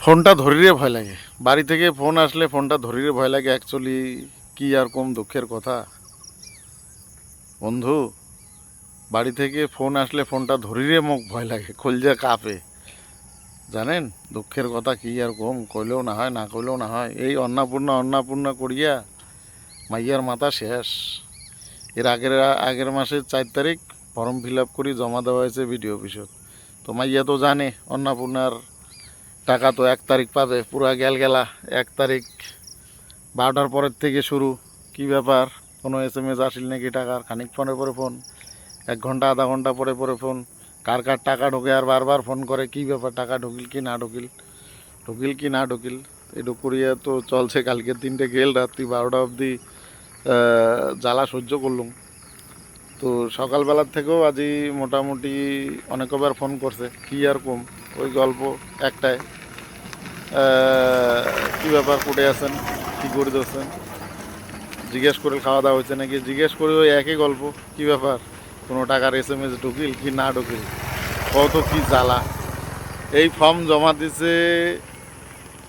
ফোনটা ধরিরে ভয় লাগে। বাড়ি থেকে ফোন আসলে ফোনটা ধরিরে ভয় লাগে। অ্যাকচুয়ালি কি আর কম দুঃখের কথা বন্ধু, বাড়ি থেকে ফোন আসলে ফোনটা ধরিরে মুখ ভয় লাগে, কলজা কাঁপে। জানেন দুঃখের কথা কি আর কম, কইলেও না হয়, না কইলেও না হয়। এই অন্নপূর্ণা অন্নপূর্ণা করিয়া মাইয়ার মাথা শেষ। এর আগের মাসের 4 তারিখ ফর্ম ফিল আপ করি জমা দেওয়া হয়েছে ভিডিও অফিসত। তো মাইয়া তো জানে অন্নপূর্ণার টাকা তো 1 তারিখ পাবে, পুরা গেলা 1 তারিখ 12টার পরের থেকে শুরু। কি ব্যাপার, কোনো SMS আসিল নাকি টাকার? খানিক ফোনের পরে ফোন, 1 ঘন্টা আধা ঘন্টা পরে পরে ফোন। কার কার টাকা ঢোকে আর বারবার ফোন করে, কি ব্যাপার, টাকা ঢুকিল কি না ঢুকিল, ঢুকিল কি না ঢুকিল। এটুকু করিয়া তো চলছে। কালকে 3টে গেল, রাত্রি 12টা অবধি জ্বালা সহ্য করলুম। তো সকালবেলার থেকেও আজি মোটামুটি অনেকবার ফোন করছে, কি আর কম, ওই গল্প একটাই, কী ব্যাপার, কোটে আছেন, কী করে দিচ্ছেন, জিজ্ঞেস করে খাওয়া দাওয়া হয়েছে নাকি, জিজ্ঞেস করে ওই একই গল্প, কী ব্যাপার, কোনো টাকার SMS ঢুকিল কি না ঢুকিল, কত কি জ্বালা। এই ফর্ম জমা দিছে,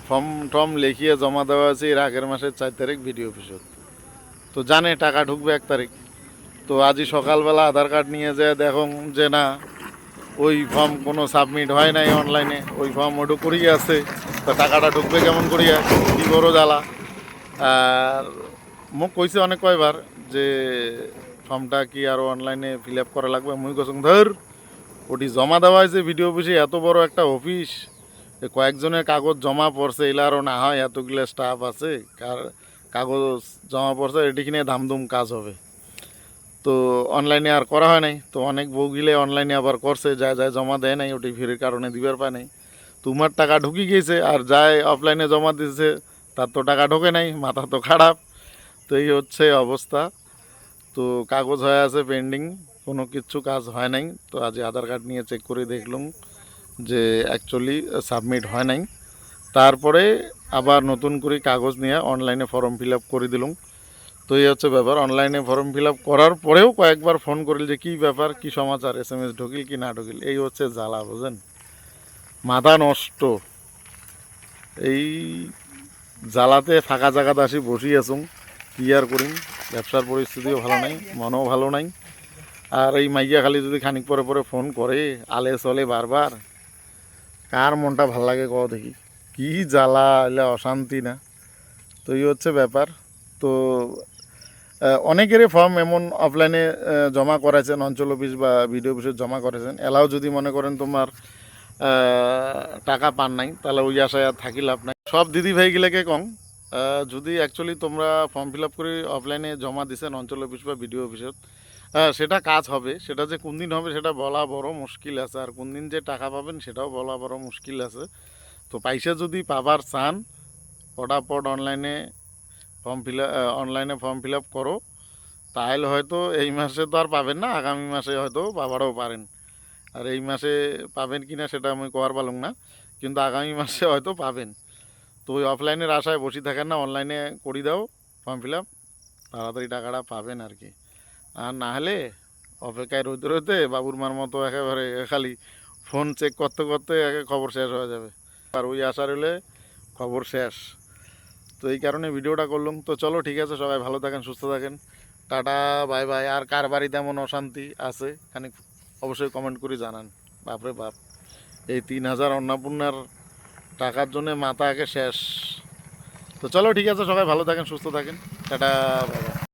ফর্ম টর্ম লিখিয়ে জমা দেওয়া আছে এর আগের মাসের 4 তারিখ ভিডিও অফিসত। তো জানে টাকা ঢুকবে 1 তারিখ। তো আজই সকালবেলা আধার কার্ড নিয়ে যায় দেখুন যে না, ওই ফর্ম কোনো সাবমিট হয় নাই অনলাইনে, ওই ফর্ম ওটু করিয়ে আছে। তা টাকাটা ঢুকবে কেমন করিয়া, কী বড় জ্বালা। আর মোক কইছে অনেক কয়বার যে ফর্মটা কি আরও অনলাইনে ফিল আপ করা লাগবে। মুই কসম ধর, ওটি জমা দেওয়া হয়েছে ভিডিও অফিসে, এত বড় একটা অফিস, কয়েকজনের কাগজ জমা পড়ছে, এলা আরও না হয়, এতগুলো স্টাফ আছে, কাগজ জমা পড়ছে, এটিখানে ধামধুম কাজ হবে। তো অনলাইনে আর করা হয় নাই। তো অনেক বউগিলে অনলাইনে আবার করছে, যায় যায় জমা দেয় নাই, ওটি ভিড়ের কারণে দিবার পায় নাই। তোমার টাকা ঢুকি গিয়েছে, আর যায় অফলাইনে জমা দিয়েছে তার তো টাকা ঢোকে নাই, মাথা তো খারাপ। তো এই হচ্ছে অবস্থা। তো কাগজ হয়ে আছে পেন্ডিং, কোনো কিছু কাজ হয় নাই। তো আজ আধার কার্ড নিয়ে চেক করে দেখলাম যে অ্যাকচুয়ালি সাবমিট হয় নাই। তারপরে আবার নতুন করে কাগজ নিয়ে অনলাইনে ফর্ম ফিল আপ করে দিলাম। তো এই হচ্ছে ব্যাপার। অনলাইনে ফর্ম ফিল আপ করার পরেও কয়েকবার ফোন করিল যে কী ব্যাপার, কী সমাচার, SMS ঢুকিল কি না ঢুকিল। এই হচ্ছে জ্বালা, বুঝেন, মাথা নষ্ট। এই জ্বালাতে ফাঁকা জায়গাতে আসি বসি আছুম, কী আর করিম। ব্যবসার পরিস্থিতিও ভালো নাই, মনও ভালো নাই। আর এই মাইয়া খালি যদি খানিক পরে পরে ফোন করে আলে চলে বারবার, কার মনটা ভাল লাগে কও দেখি। কি জ্বালা, এলে অশান্তি না। তো এই হচ্ছে ব্যাপার। তো অনেকেরই ফর্ম এমন অফলাইনে জমা করেছেন, অঞ্চল অফিস বা বিডিও অফিসে জমা করেছেন। এলাও যদি মনে করেন তোমার টাকা পান নাই, তাহলে ওই আশায় আর থাকি লাভ নাই। সব দিদি ভাইগুলোকে কম, যদি অ্যাকচুয়ালি তোমরা ফর্ম ফিল আপ করে অফলাইনে জমা দিছেন অঞ্চল অফিস বা বিডিও অফিসত, সেটা কাজ হবে। সেটা যে কোন দিন হবে সেটা বলা বড় মুশকিল আছে, আর কোন দিন যে টাকা পাবেন সেটাও বলা বড় মুশকিল আছে। তো পয়সা যদি পাবার চান, ফটাফট অনলাইনে ফর্ম ফিল আপ করো। তাহলে হয়তো এই মাসে তো আর পাবেন না, আগামী মাসে হয়তো পাবারও পারেন। আর এই মাসে পাবেন কি না সেটা আমি কওয়ার পারলাম না, কিন্তু আগামী মাসে হয়তো পাবেন। তো ওই অফলাইনের আশায় বসে থাকেন না, অনলাইনে করি দাও ফর্ম ফিল আপ, তাড়াতাড়ি টাকাটা পাবেন আর কি। আর না হলে অপেক্ষায় রইতে রইতে বাবুর মার মতো একেবারে খালি ফোন চেক করতে করতে খবর শেষ হয়ে যাবে। আর ওই আশা রইলে খবর শেষ। তো এই কারণে ভিডিওটা করলাম। তো চলো ঠিক আছে, সবাই ভালো থাকেন, সুস্থ থাকেন, টাটা, বাই বাই। আর কার বাড়িতে এমন অশান্তি আছে খানিক অবশ্যই কমেন্ট করে জানান। বাপরে বাপ, এই 3,000 অন্নপূর্ণার টাকার জন্য মাথা আগে শেষ। তো চলো ঠিক আছে, সবাই ভালো থাকেন, সুস্থ থাকেন, টাটা, বাই বাই।